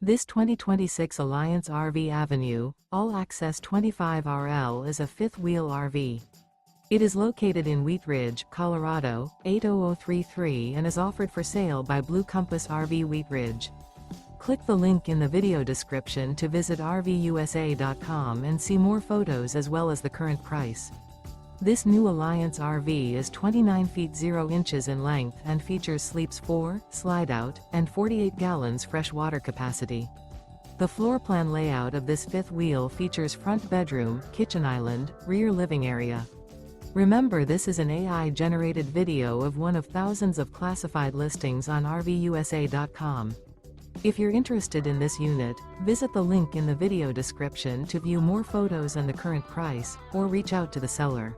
This 2026 Alliance RV Avenue, all-access 25RL is a fifth-wheel RV. It is located in Wheat Ridge, Colorado, 80033 and is offered for sale by Blue Compass RV Wheat Ridge. Click the link in the video description to visit RVUSA.com and see more photos as well as the current price. This new Alliance RV is 29 feet 0 inches in length and features sleeps 4, slide-out, and 48 gallons fresh water capacity. The floor plan layout of this fifth wheel features front bedroom, kitchen island, rear living area. Remember, this is an AI-generated video of one of thousands of classified listings on RVUSA.com. If you're interested in this unit, visit the link in the video description to view more photos and the current price, or reach out to the seller.